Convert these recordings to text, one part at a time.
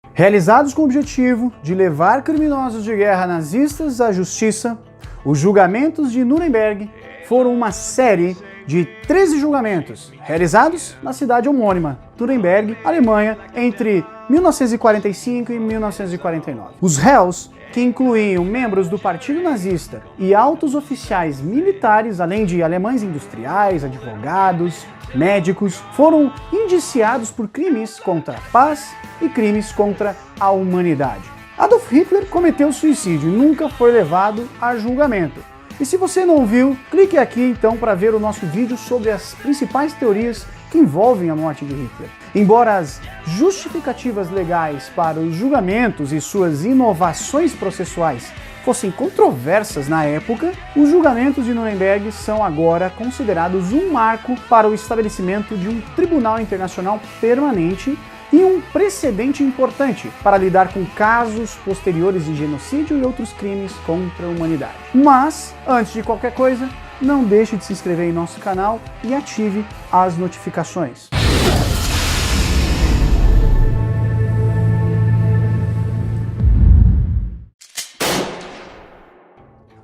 Realizados com o objetivo de levar criminosos de guerra nazistas à justiça, os julgamentos de Nuremberg foram uma série de 13 julgamentos realizados na cidade homônima, Nuremberg, Alemanha, entre 1945 e 1949. Os réus, que incluíam membros do Partido Nazista e altos oficiais militares, além de alemães industriais, advogados, médicos, foram indiciados por crimes contra a paz e crimes contra a humanidade. Adolf Hitler cometeu suicídio e nunca foi levado a julgamento. E se você não viu, clique aqui então para ver o nosso vídeo sobre as principais teorias que envolvem a morte de Hitler. Embora as justificativas legais para os julgamentos e suas inovações processuais fossem controversas na época, os julgamentos de Nuremberg são agora considerados um marco para o estabelecimento de um tribunal internacional permanente e um precedente importante para lidar com casos posteriores de genocídio e outros crimes contra a humanidade. Mas, antes de qualquer coisa, não deixe de se inscrever em nosso canal e ative as notificações.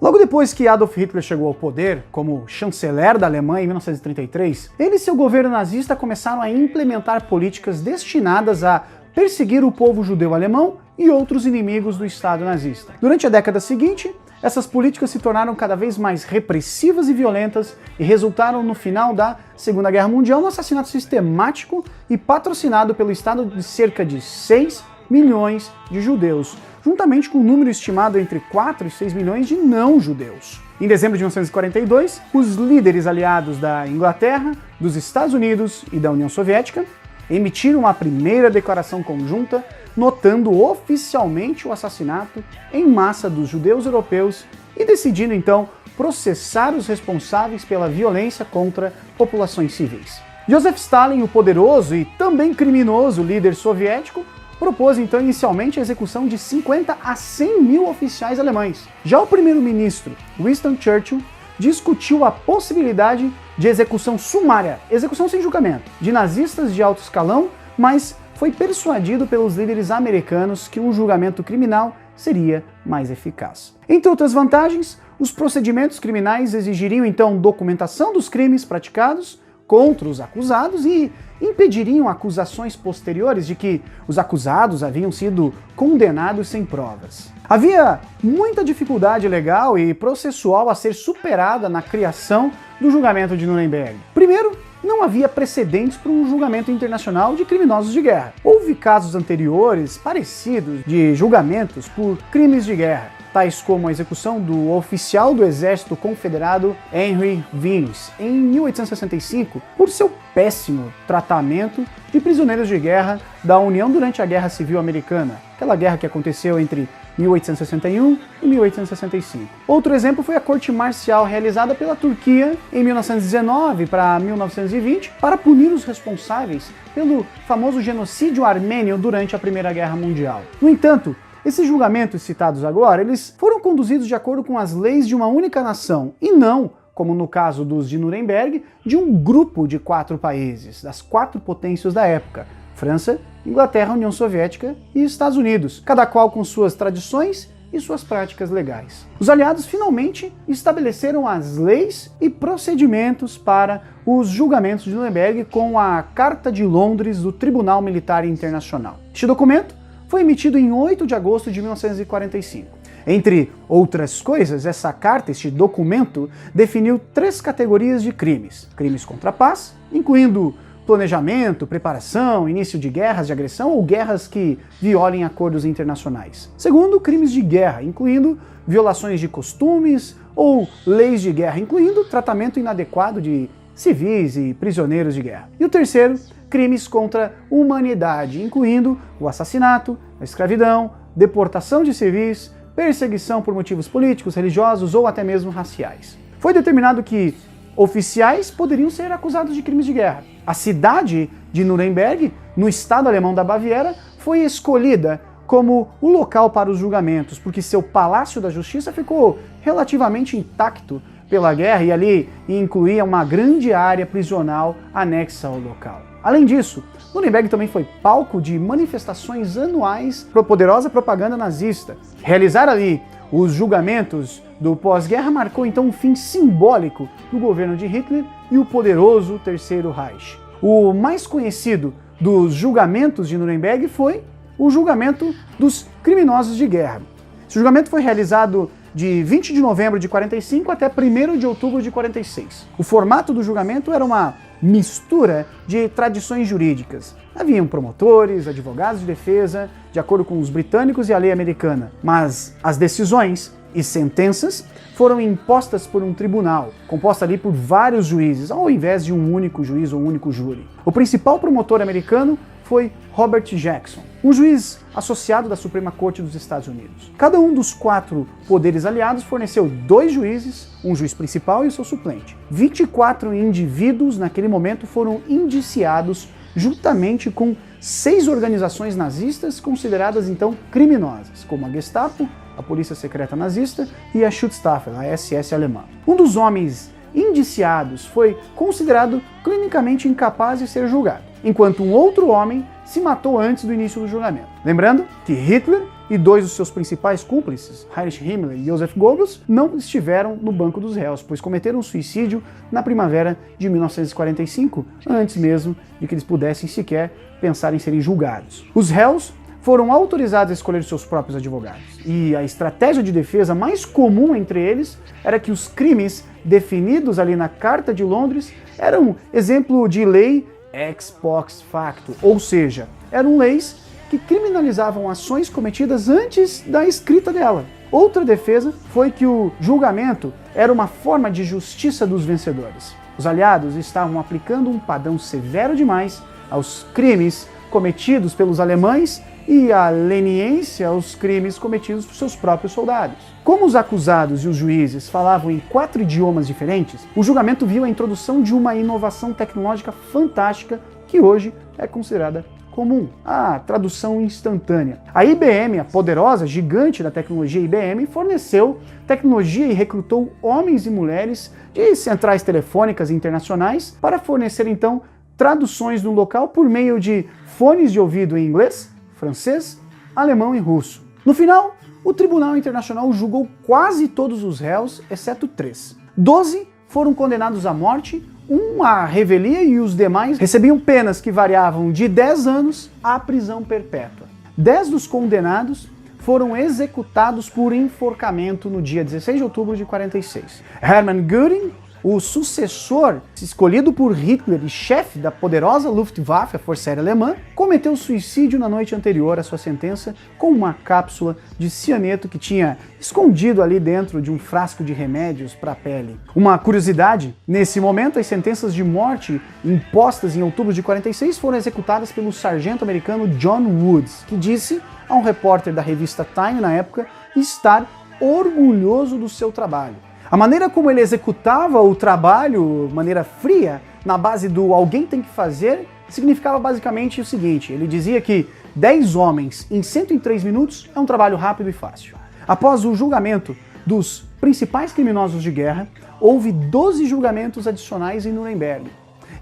Logo depois que Adolf Hitler chegou ao poder, como chanceler da Alemanha em 1933, ele e seu governo nazista começaram a implementar políticas destinadas a perseguir o povo judeu alemão e outros inimigos do Estado nazista. Durante a década seguinte, essas políticas se tornaram cada vez mais repressivas e violentas e resultaram no final da Segunda Guerra Mundial no assassinato sistemático e patrocinado pelo Estado de cerca de 6 milhões de judeus, juntamente com um número estimado entre 4 e 6 milhões de não-judeus. Em dezembro de 1942, os líderes aliados da Inglaterra, dos Estados Unidos e da União Soviética emitiram a primeira declaração conjunta, notando oficialmente o assassinato em massa dos judeus europeus e decidindo então processar os responsáveis pela violência contra populações civis. Joseph Stalin, o poderoso e também criminoso líder soviético, propôs então inicialmente a execução de 50 a 100 mil oficiais alemães. Já o primeiro-ministro Winston Churchill discutiu a possibilidade de execução sumária, execução sem julgamento, de nazistas de alto escalão, mas foi persuadido pelos líderes americanos que um julgamento criminal seria mais eficaz. Entre outras vantagens, os procedimentos criminais exigiriam então documentação dos crimes praticados contra os acusados e impediriam acusações posteriores de que os acusados haviam sido condenados sem provas. Havia muita dificuldade legal e processual a ser superada na criação do julgamento de Nuremberg. Primeiro, não havia precedentes para um julgamento internacional de criminosos de guerra. Houve casos anteriores parecidos de julgamentos por crimes de guerra, tais como a execução do oficial do exército confederado Henry Vince em 1865 por seu péssimo tratamento de prisioneiros de guerra da União durante a Guerra Civil Americana, aquela guerra que aconteceu entre 1861 e 1865. Outro exemplo foi a corte marcial realizada pela Turquia em 1919 para 1920 para punir os responsáveis pelo famoso genocídio armênio durante a Primeira Guerra Mundial. No entanto, esses julgamentos citados agora, eles foram conduzidos de acordo com as leis de uma única nação e não, como no caso dos de Nuremberg, de um grupo de 4 países, das 4 potências da época: França, Inglaterra, União Soviética e Estados Unidos, cada qual com suas tradições e suas práticas legais. Os aliados finalmente estabeleceram as leis e procedimentos para os julgamentos de Nuremberg com a Carta de Londres do Tribunal Militar Internacional. Este documento foi emitido em 8 de agosto de 1945. Entre outras coisas, essa carta, este documento, definiu 3 categorias de crimes: crimes contra a paz, incluindo planejamento, preparação, início de guerras de agressão ou guerras que violem acordos internacionais. Segundo, crimes de guerra, incluindo violações de costumes ou leis de guerra, incluindo tratamento inadequado de civis e prisioneiros de guerra. E o terceiro, crimes contra a humanidade, incluindo o assassinato, a escravidão, deportação de civis, perseguição por motivos políticos, religiosos ou até mesmo raciais. Foi determinado que oficiais poderiam ser acusados de crimes de guerra. A cidade de Nuremberg, no estado alemão da Baviera, foi escolhida como o local para os julgamentos, porque seu Palácio da Justiça ficou relativamente intacto pela guerra e ali incluía uma grande área prisional anexa ao local. Além disso, Nuremberg também foi palco de manifestações anuais para a poderosa propaganda nazista. Realizar ali os julgamentos do pós-guerra marcou então um fim simbólico do governo de Hitler e o poderoso Terceiro Reich. O mais conhecido dos julgamentos de Nuremberg foi o julgamento dos criminosos de guerra. Esse julgamento foi realizado de 20 de novembro de 45 até 1º de outubro de 46. O formato do julgamento era uma mistura de tradições jurídicas. Haviam promotores, advogados de defesa, de acordo com os britânicos e a lei americana, mas as decisões e sentenças foram impostas por um tribunal, composto ali por vários juízes, ao invés de um único juiz ou um único júri. O principal promotor americano foi Robert Jackson, um juiz associado da Suprema Corte dos Estados Unidos. Cada um dos 4 poderes aliados forneceu 2 juízes, um juiz principal e o seu suplente. 24 indivíduos naquele momento foram indiciados juntamente com 6 organizações nazistas consideradas então criminosas, como a Gestapo, a Polícia Secreta Nazista e a Schutzstaffel, a SS alemã. Um dos homens indiciados foi considerado clinicamente incapaz de ser julgado, enquanto um outro homem se matou antes do início do julgamento. Lembrando que Hitler e 2 dos seus principais cúmplices, Heinrich Himmler e Joseph Goebbels, não estiveram no banco dos réus, pois cometeram suicídio na primavera de 1945, antes mesmo de que eles pudessem sequer pensar em serem julgados. Os réus foram autorizados a escolher seus próprios advogados, e a estratégia de defesa mais comum entre eles era que os crimes definidos ali na Carta de Londres eram exemplo de lei ex post facto, ou seja, eram leis que criminalizavam ações cometidas antes da escrita dela. Outra defesa foi que o julgamento era uma forma de justiça dos vencedores. Os aliados estavam aplicando um padrão severo demais aos crimes cometidos pelos alemães e a leniência aos crimes cometidos por seus próprios soldados. Como os acusados e os juízes falavam em 4 idiomas diferentes, o julgamento viu a introdução de uma inovação tecnológica fantástica que hoje é considerada comum, a tradução instantânea. A IBM, a poderosa gigante da tecnologia IBM, forneceu tecnologia e recrutou homens e mulheres de centrais telefônicas internacionais para fornecer então traduções no local por meio de fones de ouvido em inglês, francês, alemão e russo. No final, o Tribunal Internacional julgou quase todos os réus, exceto 3. 12 foram condenados à morte, um à revelia e os demais recebiam penas que variavam de 10 anos à prisão perpétua. 10 dos condenados foram executados por enforcamento no dia 16 de outubro de 46. Hermann Göring, o sucessor escolhido por Hitler e chefe da poderosa Luftwaffe, a Força Aérea Alemã, cometeu suicídio na noite anterior à sua sentença com uma cápsula de cianeto que tinha escondido ali dentro de um frasco de remédios para a pele. Uma curiosidade, nesse momento as sentenças de morte impostas em outubro de 46 foram executadas pelo sargento americano John Woods, que disse a um repórter da revista Time na época estar orgulhoso do seu trabalho. A maneira como ele executava o trabalho, maneira fria, na base do alguém tem que fazer, significava basicamente o seguinte: ele dizia que 10 homens em 103 minutos é um trabalho rápido e fácil. Após o julgamento dos principais criminosos de guerra, houve 12 julgamentos adicionais em Nuremberg.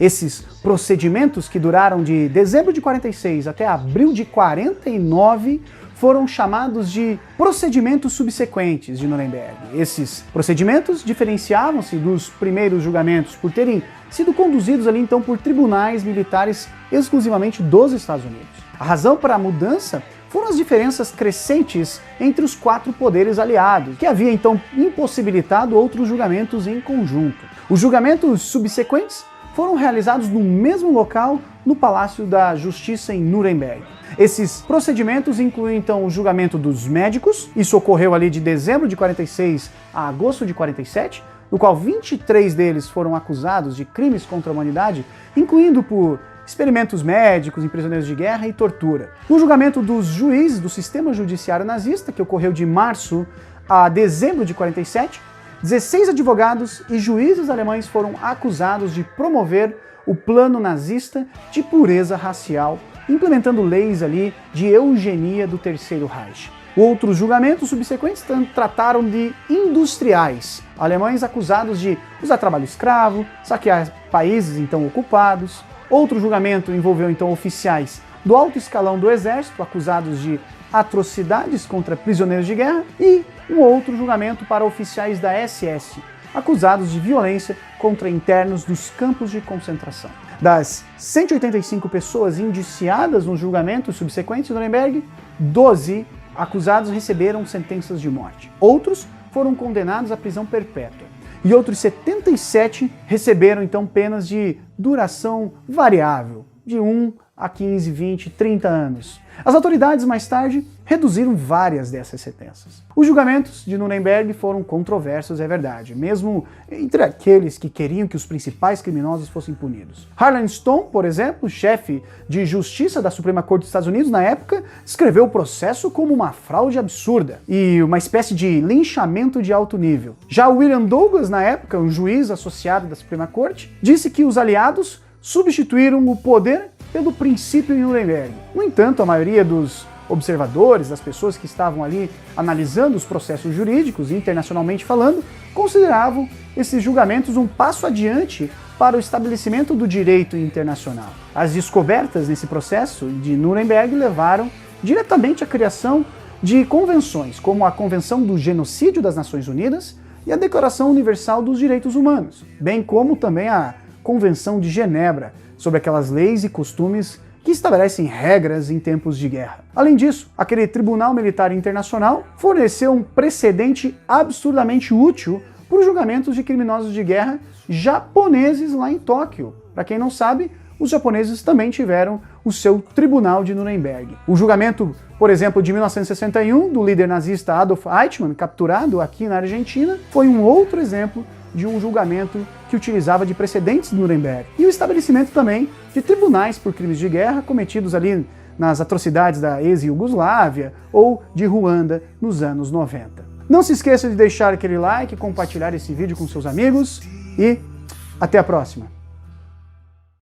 Esses procedimentos, que duraram de dezembro de 46 até abril de 49, foram chamados de procedimentos subsequentes de Nuremberg. Esses procedimentos diferenciavam-se dos primeiros julgamentos por terem sido conduzidos ali então por tribunais militares exclusivamente dos Estados Unidos. A razão para a mudança foram as diferenças crescentes entre os 4 poderes aliados, que havia então impossibilitado outros julgamentos em conjunto. Os julgamentos subsequentes foram realizados no mesmo local, no Palácio da Justiça em Nuremberg. Esses procedimentos incluem então o julgamento dos médicos, isso ocorreu ali de dezembro de 46 a agosto de 47, no qual 23 deles foram acusados de crimes contra a humanidade, incluindo por experimentos médicos em prisioneiros de guerra e tortura. No julgamento dos juízes do sistema judiciário nazista, que ocorreu de março a dezembro de 47, 16 advogados e juízes alemães foram acusados de promover o plano nazista de pureza racial, implementando leis ali de eugenia do Terceiro Reich. Outros julgamentos subsequentes trataram de industriais, alemães acusados de usar trabalho escravo, saquear países então ocupados, Outro julgamento envolveu então oficiais do alto escalão do exército acusados de atrocidades contra prisioneiros de guerra e um outro julgamento para oficiais da SS acusados de violência contra internos dos campos de concentração. Das 185 pessoas indiciadas nos julgamentos subsequentes de Nuremberg, 12 acusados receberam sentenças de morte. Outros foram condenados à prisão perpétua. E outros 77 receberam então penas de duração variável, de 1 a 15, 20, 30 anos. As autoridades mais tarde reduziram várias dessas sentenças. Os julgamentos de Nuremberg foram controversos, é verdade, mesmo entre aqueles que queriam que os principais criminosos fossem punidos. Harlan Stone, por exemplo, chefe de justiça da Suprema Corte dos Estados Unidos na época, descreveu o processo como uma fraude absurda e uma espécie de linchamento de alto nível. Já William Douglas, na época, um juiz associado da Suprema Corte, disse que os aliados substituíram o poder pelo princípio em Nuremberg. No entanto, a maioria dos observadores, das pessoas que estavam ali analisando os processos jurídicos, internacionalmente falando, consideravam esses julgamentos um passo adiante para o estabelecimento do direito internacional. As descobertas nesse processo de Nuremberg levaram diretamente à criação de convenções, como a Convenção do Genocídio das Nações Unidas e a Declaração Universal dos Direitos Humanos, bem como também a Convenção de Genebra, sobre aquelas leis e costumes que estabelecem regras em tempos de guerra. Além disso, aquele Tribunal Militar Internacional forneceu um precedente absurdamente útil para os julgamentos de criminosos de guerra japoneses lá em Tóquio. Para quem não sabe, os japoneses também tiveram o seu Tribunal de Nuremberg. O julgamento, por exemplo, de 1961, do líder nazista Adolf Eichmann, capturado aqui na Argentina, foi um outro exemplo de um julgamento que utilizava de precedentes de Nuremberg. E o estabelecimento também de tribunais por crimes de guerra cometidos ali nas atrocidades da ex-Iugoslávia ou de Ruanda nos anos 90. Não se esqueça de deixar aquele like, compartilhar esse vídeo com seus amigos e até a próxima!